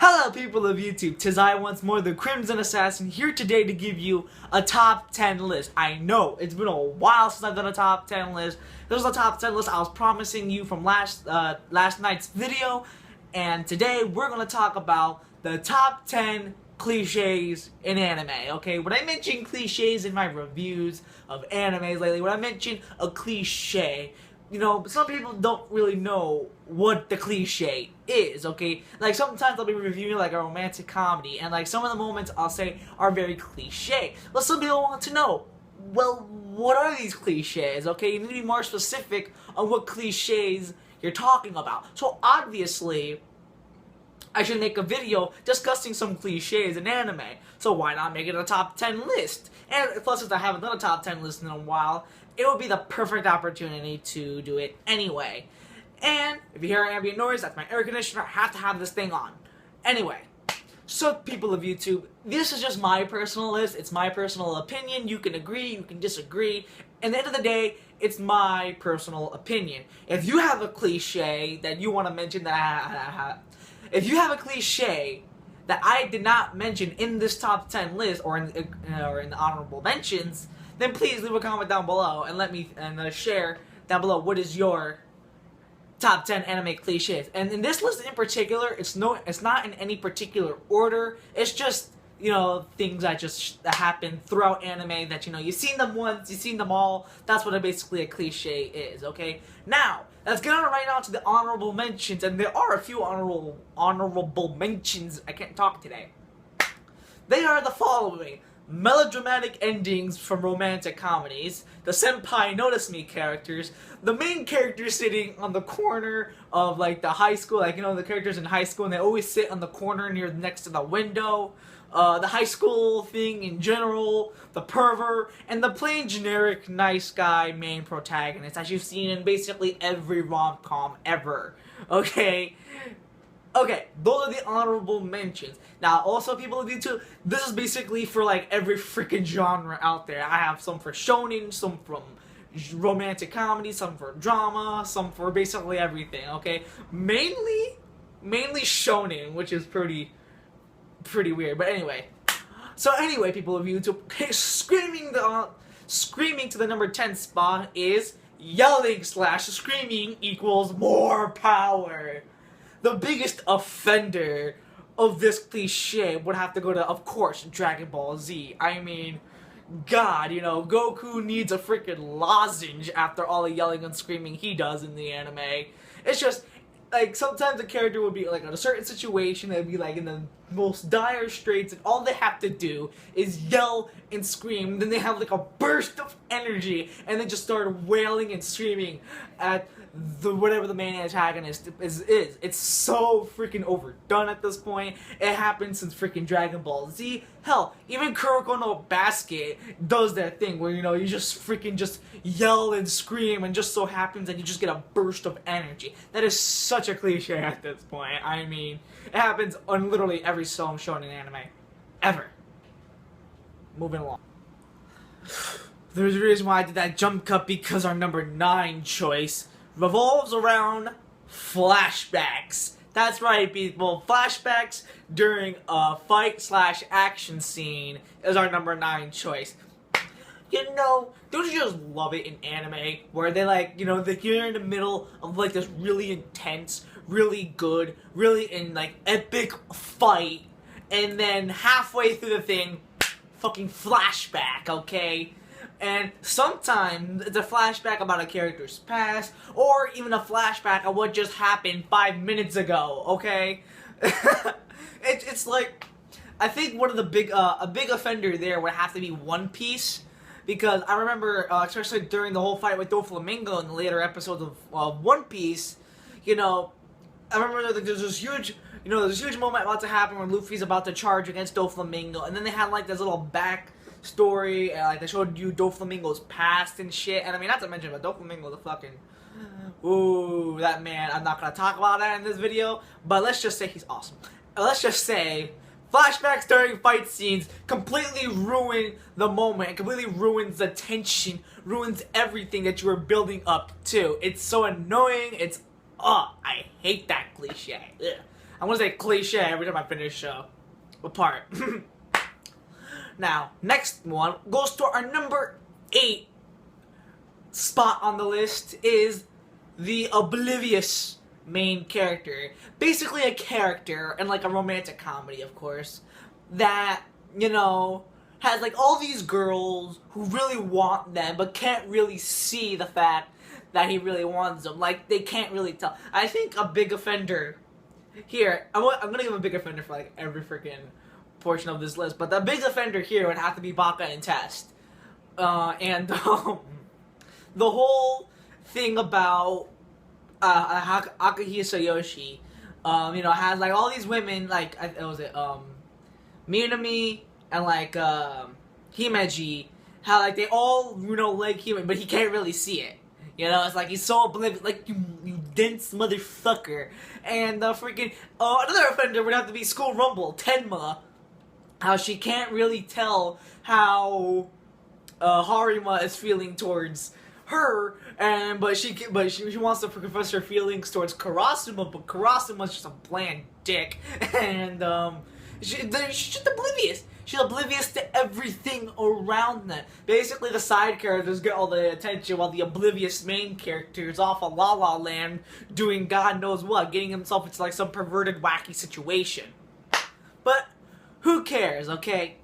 Hello people of YouTube, 'tis I once more, the Crimson Assassin, here today to give you a top 10 list. I know, it's been a while since I've done a top 10 list. This was a top 10 list I was promising you from last night's video, and today we're going to talk about the top 10 cliches in anime, okay? When I mention cliches in my reviews of animes lately, when I mention a cliche, you know, some people don't really know what the cliche is, okay? Like, sometimes I'll be reviewing, like, a romantic comedy, and, like, some of the moments I'll say are very cliche. But some people want to know, well, what are these cliches, okay? You need to be more specific on what cliches you're talking about. So, obviously, I should make a video discussing some cliches in anime. So why not make it a top 10 list? And plus, since I haven't done a top 10 list in a while, it would be the perfect opportunity to do it anyway. And if you hear ambient noise, that's my air conditioner. I have to have this thing on. Anyway, so people of YouTube, this is just my personal list. It's my personal opinion. You can agree, you can disagree. At the end of the day, it's my personal opinion. If you have a cliche that you want to mention if you have a cliche that I did not mention in this top 10 list or in the honorable mentions, then please leave a comment down below and let me share down below what is your top 10 anime cliches. And in this list in particular, it's not in any particular order. It's just, you know, things that happen throughout anime that, you know, you've seen them once, you've seen them all. That's what basically a cliche is, okay? Now, let's get on right now to the honorable mentions, and there are a few honorable mentions. I can't talk today. They are the following: melodramatic endings from romantic comedies, the senpai notice me characters, the main character sitting on the corner of, like, the high school, like, you know, the characters in high school, and they always sit on the corner next to the window, the high school thing in general, the pervert, and the plain generic nice guy main protagonist as you've seen in basically every rom-com ever, okay? Okay, those are the honorable mentions. Now, also, people of YouTube, this is basically for, like, every freaking genre out there. I have some for shonen, some from romantic comedy, some for drama, some for basically everything, okay? Mainly shonen, which is pretty weird, but anyway. So anyway, people of YouTube, screaming to the number 10 spot is yelling / screaming equals more power. The biggest offender of this cliche would have to go to, of course, Dragon Ball Z. I mean, God, you know, Goku needs a freaking lozenge after all the yelling and screaming he does in the anime. It's just, like, sometimes a character would be, like, in a certain situation, they'd be, like, in the most dire straits, and all they have to do is yell and scream, then they have, like, a burst of energy, and they just start wailing and screaming at whatever the main antagonist is. It's so freaking overdone at this point. It happens since freaking Dragon Ball Z. Hell, even Kuroko no Basket does that thing where, you know, you just freaking just yell and scream, and just so happens that you just get a burst of energy. That is such a cliche at this point. I mean, it happens on literally every song shown in anime. Ever. Moving along. There's a reason why I did that jump cut, because our number 9 choice revolves around flashbacks. That's right, people. Flashbacks during a fight / action scene is our number 9 choice. You know, don't you just love it in anime where they, like, you know, you're in the middle of, like, this really intense, really good, really like epic fight, and then halfway through the thing, fucking flashback, okay? And sometimes it's a flashback about a character's past, or even a flashback of what just happened 5 minutes ago, okay? It's like, I think one of the a big offender there would have to be One Piece, because I remember, especially during the whole fight with Doflamingo in the later episodes of One Piece, you know, I remember that there's this huge, you know, there's a huge moment about to happen when Luffy's about to charge against Doflamingo, and then they had, like, this little back story, and, like, they showed you Doflamingo's past and shit. And I mean, not to mention, but Doflamingo, the fucking, ooh, that man, I'm not gonna talk about that in this video, but let's just say he's awesome. Let's just say flashbacks during fight scenes completely ruin the moment, completely ruins the tension, ruins everything that you were building up to. It's so annoying. I hate that cliche. Ugh. I'm gonna say cliche every time I finish a part. Now, next one goes to our number 8 spot on the list is the oblivious main character. Basically a character in like a romantic comedy, of course, that, you know, has like all these girls who really want them but can't really see the fact that he really wants them. Like, they can't really tell. I think a big offender here, I'm gonna give a big offender for like every freaking portion of this list, but the big offender here would have to be Baka and Test. The whole thing about Akihisa Yoshi, you know, has like all these women, like, Minami and like Himeji, how like they all, you know, like him, but he can't really see it. You know, it's like he's so oblivious, like, you dense motherfucker. And the freaking another offender would have to be School Rumble, Tenma. How she can't really tell how Harima is feeling towards her, but she wants to confess her feelings towards Karasuma, but Karasuma's just a bland dick, and she's just oblivious. She's oblivious to everything around them. Basically, the side characters get all the attention, while the oblivious main character is off of La La Land doing God knows what, getting himself into like some perverted, wacky situation. But who cares, okay?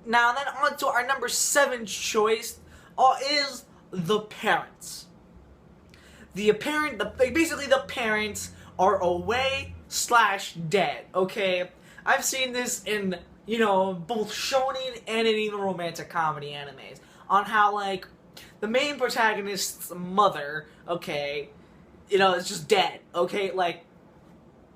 Now then, on to our number 7 choice is the parents. Basically the parents are away / dead, okay? I've seen this in, you know, both shonen and in even romantic comedy animes, on how, like, the main protagonist's mother, okay, you know, is just dead, okay? Like,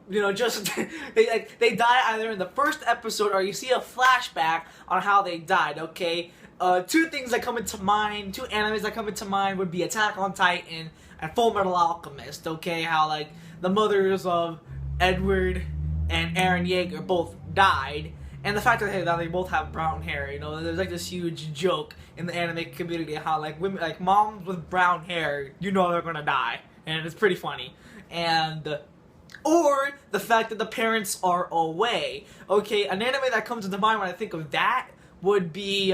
you know, just, they die either in the first episode or you see a flashback on how they died, okay? 2 things that come into mind, 2 animes that come into mind would be Attack on Titan and Full Metal Alchemist, okay? How, like, the mothers of Edward and Eren Yeager both died, and the fact that they both have brown hair, you know, there's like this huge joke in the anime community how, like, women, like, moms with brown hair, you know they're gonna die, and it's pretty funny. And or the fact that the parents are away. Okay, an anime that comes to mind when I think of that would be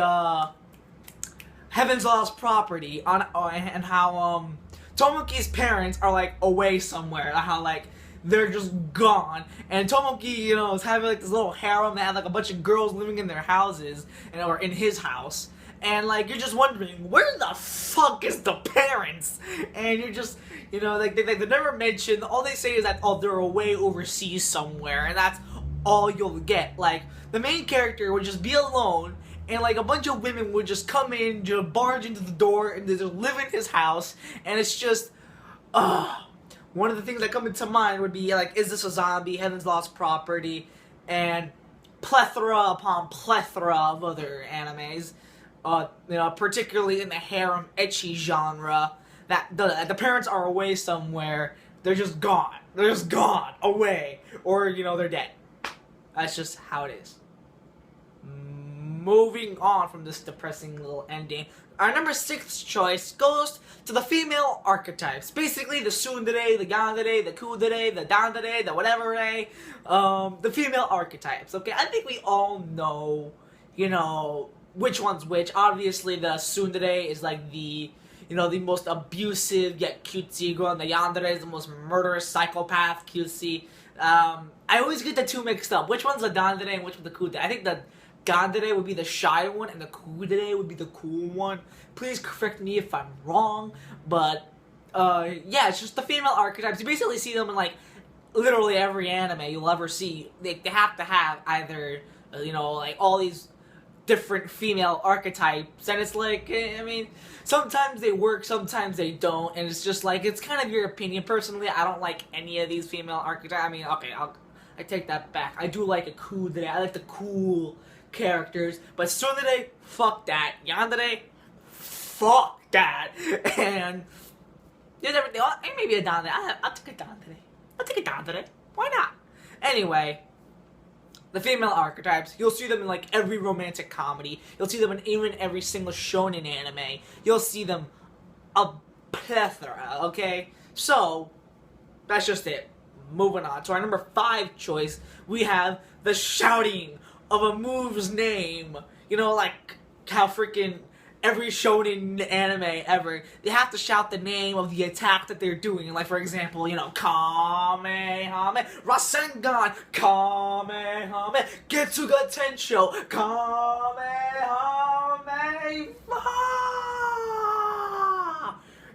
Heaven's Lost Property, and how Tomoki's parents are like away somewhere, how like they're just gone, and Tomoki, you know, is having like this little harem that have like a bunch of girls living in their houses, or in his house, and like you're just wondering where the fuck is the parents, and you're just, you know, like they never mention. All they say is that, oh, they're away overseas somewhere, and that's all you'll get. Like, the main character would just be alone, and like a bunch of women would just come in, just barge into the door, and they just live in his house, and it's just, one of the things that come into mind would be like, Is This a Zombie?, Heaven's Lost Property, and plethora upon plethora of other animes. You know, particularly in the harem ecchi genre, that the parents are away somewhere, they're just gone. They're just gone, away, or, you know, they're dead. That's just how it is. Moving on from this depressing little ending, our number 6 choice goes to the female archetypes. Basically, the tsundere, the yandere, the kudere, the dandere, the whatever, the female archetypes, okay? I think we all know, you know, which one's which. Obviously, the tsundere is like the, you know, the most abusive yet cutesy girl, and the yandere is the most murderous psychopath cutesy. I always get the 2 mixed up. Which one's the dandere and which one's the kudere? I think the Gandere would be the shy one, and the kudere would be the cool one. Please correct me if I'm wrong, but, yeah, it's just the female archetypes. You basically see them in, like, literally every anime you'll ever see. They have to have either, you know, like, all these different female archetypes, and it's like, I mean, sometimes they work, sometimes they don't, and it's just like, it's kind of your opinion. Personally, I don't like any of these female archetypes. I mean, okay, I take that back. I do like a kudere. I like the cool characters, but tsundere, fuck that. Yandere, fuck that. And there's everything. Oh, maybe a dandere. I'll take a dandere. I'll take a dandere. Why not? Anyway, the female archetypes, you'll see them in like every romantic comedy. You'll see them in even every single shonen anime. You'll see them a plethora, okay? So, that's just it. moving on to our number 5 choice, we have the shouting of a move's name. You know, like how freaking every shonen anime ever, they have to shout the name of the attack that they're doing. Like, for example, you know, Kamehameha, Rasengan, Kamehameha, Getsuga Tensho, Kamehameha.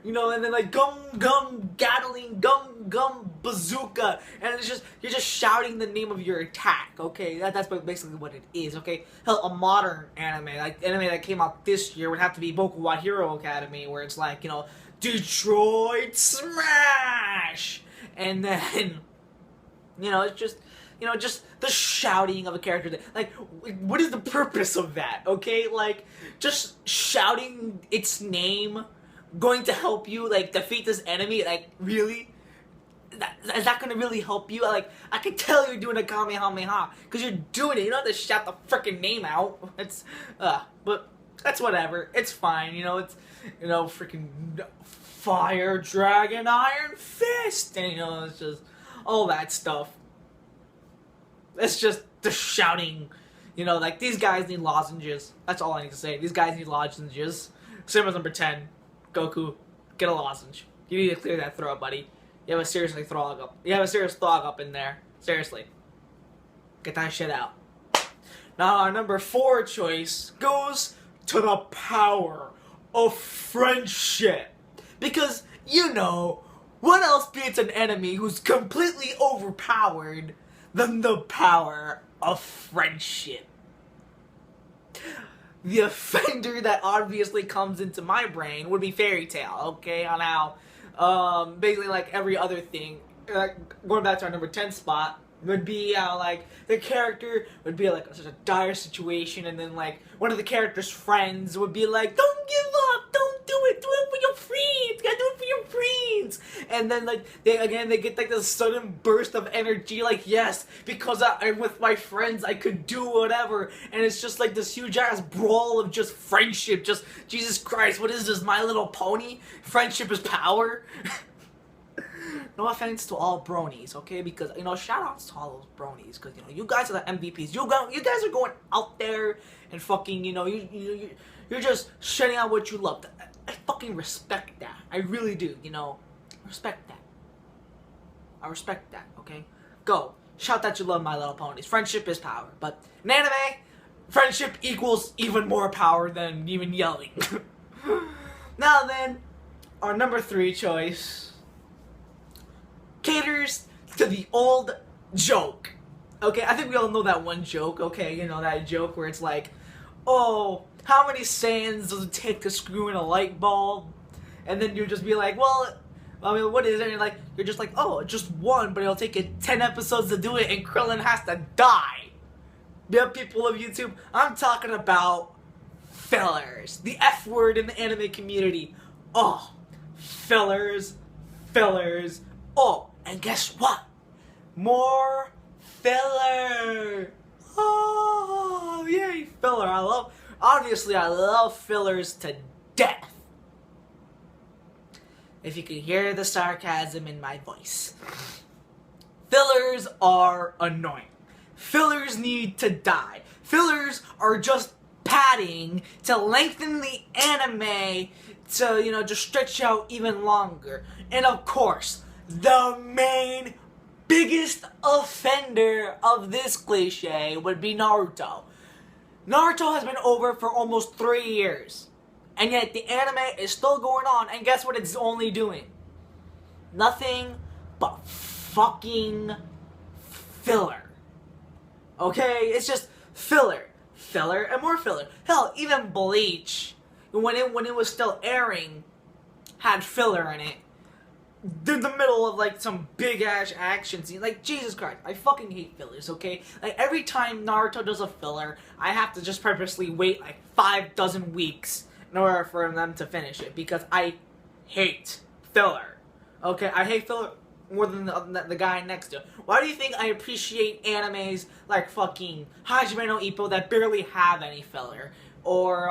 You know, and then like Gum Gum Gatling, Gum Gum Bazooka, and it's just, you're just shouting the name of your attack, okay? That's basically what it is, okay? Hell, a modern anime, like anime that came out this year, would have to be Boku wa Hero Academy, where it's like, you know, Detroit Smash! And then, you know, it's just, you know, just the shouting of a character. Like, what is the purpose of that, okay? Like, just shouting its name going to help you, like, defeat this enemy? Like, really? Is that gonna really help you? Like, I can tell you're doing a Kamehameha, because you're doing it. You don't have to shout the freaking name out. It's, but that's whatever. It's fine, you know, it's, you know, freaking Fire Dragon Iron Fist, and, you know, it's just all that stuff. It's just the shouting, you know, like, these guys need lozenges. That's all I need to say. These guys need lozenges. Same as number 10. Goku, get a lozenge. You need to clear that throat, buddy. You have a serious throat up. You have a serious throat up in there. Seriously. Get that shit out. Now, our number 4 choice goes to the power of friendship. Because, you know, what else beats an enemy who's completely overpowered than the power of friendship? The offender that obviously comes into my brain would be Fairy Tail, okay? On how, basically like every other thing, going back to our number 10 spot, would be how, like, the character would be like such a dire situation, and then like one of the character's friends would be like, don't give up, don't do it for your friends, you gotta do it for your friends. And then like they get like this sudden burst of energy, like, yes, because I'm with my friends, I could do whatever. And it's just like this huge ass brawl of just friendship. Just, Jesus Christ, what is this, My Little Pony? Friendship is power. No offense to all bronies, okay? Because, you know, shout outs to all those bronies, because, you know, you guys are the MVPs. You guys are going out there and fucking, you know, you're just shutting out what you love. I fucking respect that. I really do, you know. Respect that. I respect that, okay? Go. Shout that you love My Little Ponies. Friendship is power. But in anime, friendship equals even more power than even yelling. Now then, our number 3 choice caters to the old joke. Okay, I think we all know that one joke, okay? You know, that joke where it's like, oh, how many sands does it take to screw in a light bulb? And then you'll just be like, well, I mean, what is it? And you're just like, oh, just one, but it'll take it 10 episodes to do it, and Krillin has to die. Yeah, people of YouTube, I'm talking about fillers. The F word in the anime community. Oh, fillers. Oh, and guess what? More filler. Oh, yay, filler. Obviously, I love fillers to death. If you can hear the sarcasm in my voice. Fillers are annoying. Fillers need to die. Fillers are just padding to lengthen the anime to, you know, just stretch out even longer. And of course, the main biggest offender of this cliche would be Naruto. Naruto has been over for almost 3 years, and yet the anime is still going on, and guess what it's only doing? Nothing but fucking filler. Okay? It's just filler. Filler and more filler. Hell, even Bleach, when it was still airing, had filler in it. In the middle of like some big ass action scene. Like, Jesus Christ, I fucking hate fillers, okay? Like, every time Naruto does a filler, I have to just purposely wait like 5 dozen weeks in order for them to finish it, because I hate filler. Okay, I hate filler more than the guy next to it. Why do you think I appreciate animes like fucking Hajime no Ippo that barely have any filler? Or,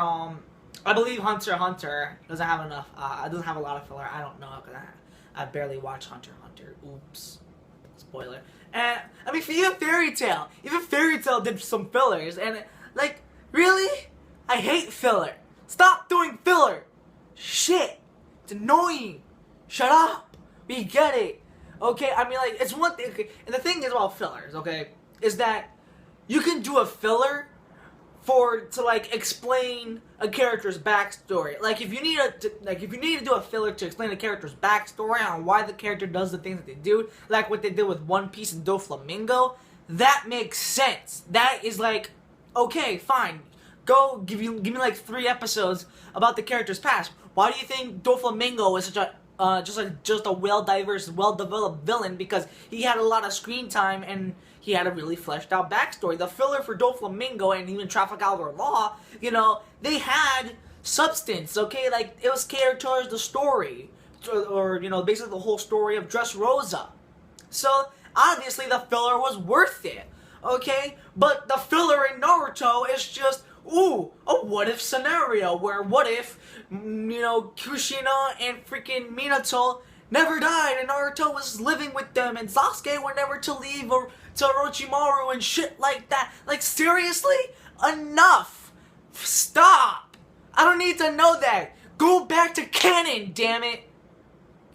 I believe Hunter x Hunter doesn't have enough, doesn't have a lot of filler. I don't know, because I barely watch Hunter x Hunter. Oops. spoiler. And I mean, even Fairy Tail did some fillers, and like, really, I hate filler. Stop doing filler. Shit, it's annoying. Shut up. We get it. Okay, I mean, like, it's one thing. Okay? And the thing is about fillers, okay, is that you can do a filler to like explain a character's backstory. Like if you need to do a filler to explain a character's backstory on why the character does the things that they do, like what they did with One Piece and Doflamingo, that makes sense. That is like, okay, fine. Go give me like 3 episodes about the character's past. Why do you think Doflamingo is such a just a well-diverse, well-developed villain? Because he had a lot of screen time and he had a really fleshed out backstory. The filler for Doflamingo and even Trafalgar Law, you know, they had substance, okay? Like, it was catered towards the story. Or, you know, basically the whole story of Dressrosa. So, obviously, the filler was worth it, okay? But the filler in Naruto is just, ooh, a what-if scenario where what if, you know, Kushina and freaking Minato never died and Naruto was living with them and Sasuke were never to leave or to Orochimaru and shit like that. Like, seriously? Enough! Stop! I don't need to know that. Go back to canon, damn it!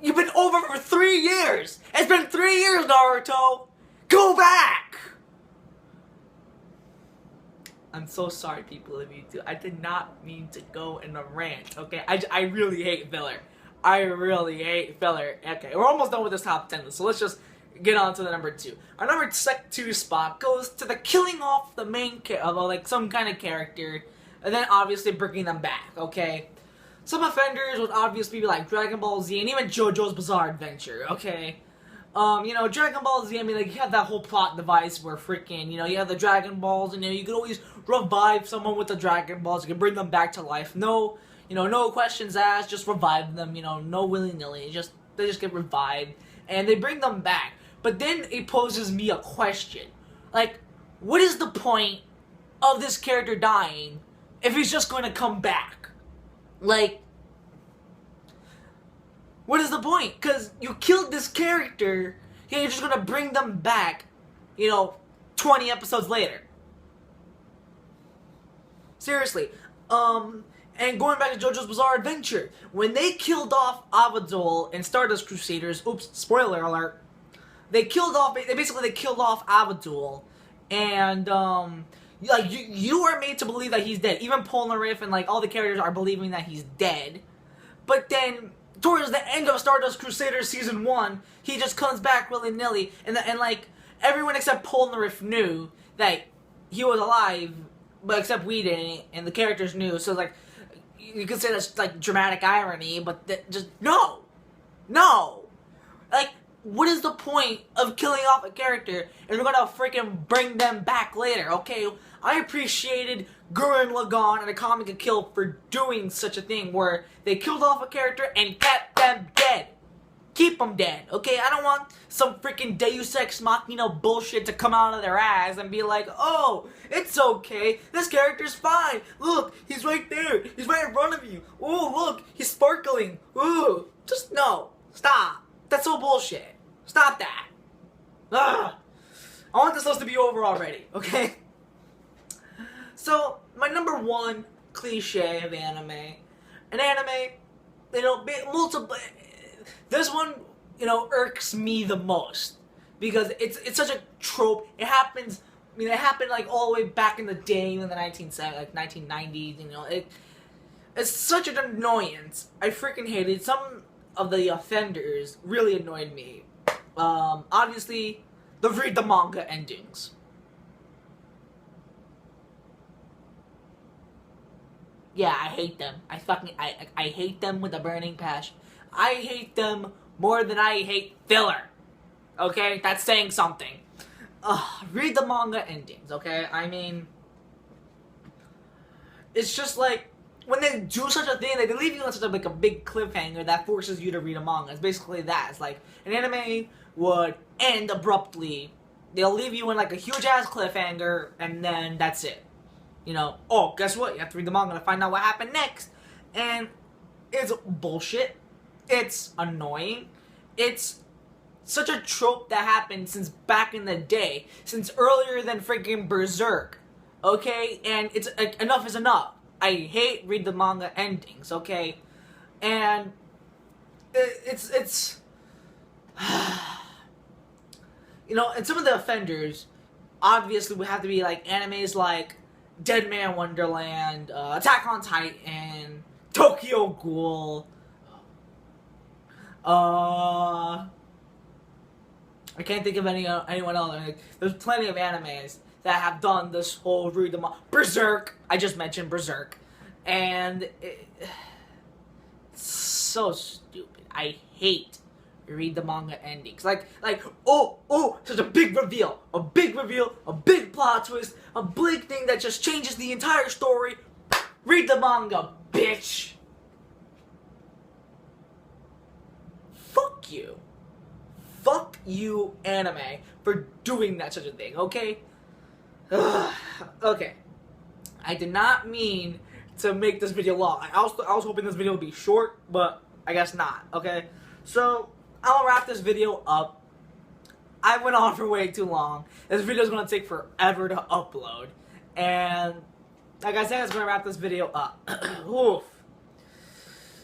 You've been over for 3 years! It's been 3 years, Naruto! Go back! I'm so sorry, people of YouTube. I did not mean to go in a rant, okay? I really hate filler. I really hate filler. Okay, we're almost done with this top 10 list, so let's just get on to the number 2. Our number 2 spot goes to the killing off the main like some kind of character, and then obviously bringing them back, okay? Some offenders would obviously be like Dragon Ball Z and even JoJo's Bizarre Adventure, okay? You know, Dragon Ball Z, I mean, like, you have that whole plot device where freaking, you know, you have the Dragon Balls, and, you know, you could always revive someone with the Dragon Balls, you can bring them back to life, no, you know, no questions asked, just revive them, you know, no willy-nilly, they just get revived, and they bring them back. But then it poses me a question. Like, what is the point of this character dying if he's just going to come back? Like, what is the point? Because you killed this character, and you're just going to bring them back, you know, 20 episodes later. Seriously. And going back to JoJo's Bizarre Adventure, when they killed off Abadul and Stardust Crusaders, oops, spoiler alert, they killed off Abadul, and, like, you are made to believe that he's dead. Even Polnareff and, like, all the characters are believing that he's dead. But then, towards the end of Stardust Crusaders Season 1, he just comes back willy-nilly, and like, everyone except Polnareff knew that he was alive, but except we didn't, and the characters knew, so, like, you could say that's, like, dramatic irony, but just, no! No! Like, what is the point of killing off a character and we're gonna freaking bring them back later, okay? I appreciated Gurren Lagann and Akame Kill for doing such a thing where they killed off a character and kept them dead. Keep them dead, okay? I don't want some freaking Deus Ex Machina bullshit to come out of their ass and be like, oh, it's okay, this character's fine. Look, he's right there. He's right in front of you. Oh, look, he's sparkling. Ooh, just no. Stop. That's so bullshit. Stop that. Ugh. I want this list to be over already, okay? So, my number 1 cliche of anime. An anime, you know, this one, you know, irks me the most. Because it's such a trope. It happens, I mean, it happened, like, all the way back in the day, in the 1990s, you know. It's such an annoyance. I freaking hate it. Some of the offenders really annoyed me. Obviously, the read the manga endings. Yeah, I hate them. I hate them with a burning passion. I hate them more than I hate filler. Okay? That's saying something. Read the manga endings, okay? I mean, it's just like, when they do such a thing, they leave you on such a big cliffhanger that forces you to read a manga. It's basically that. It's like, an anime would end abruptly. They'll leave you in like a huge-ass cliffhanger, and then that's it. You know, oh, guess what? You have to read the manga to find out what happened next. And it's bullshit. It's annoying. It's such a trope that happened since back in the day, since earlier than freaking Berserk. Okay, and it's enough is enough. I hate read the manga endings. Okay, and it's you know, and some of the offenders obviously would have to be like animes like Dead Man Wonderland, Attack on Titan, Tokyo Ghoul. I can't think of anyone else. Like, there's plenty of animes that have done this whole read the manga. Berserk. I just mentioned Berserk, and it's so stupid. I hate read the manga endings. Like, such a big reveal, a big plot twist, a big thing that just changes the entire story. Read the manga, bitch. Fuck you. Fuck you, anime, for doing that such a thing, okay? Okay. I did not mean to make this video long. I was hoping this video would be short, but I guess not, okay? So, I'll wrap this video up. I went on for way too long. This video is going to take forever to upload. And, like I said, it's going to wrap this video up. Oof.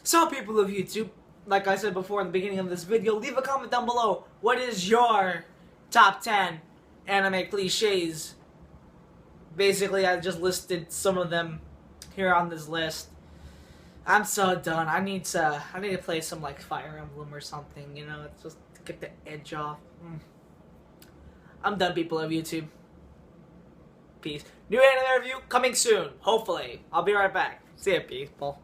So, people of YouTube, like I said before in the beginning of this video, leave a comment down below. What is your top 10 anime cliches? Basically, I just listed some of them here on this list. I'm so done. I need to play some like Fire Emblem or something, you know, it's just to get the edge off. I'm done, people of YouTube. Peace. New anime review coming soon, hopefully. I'll be right back. See ya, people.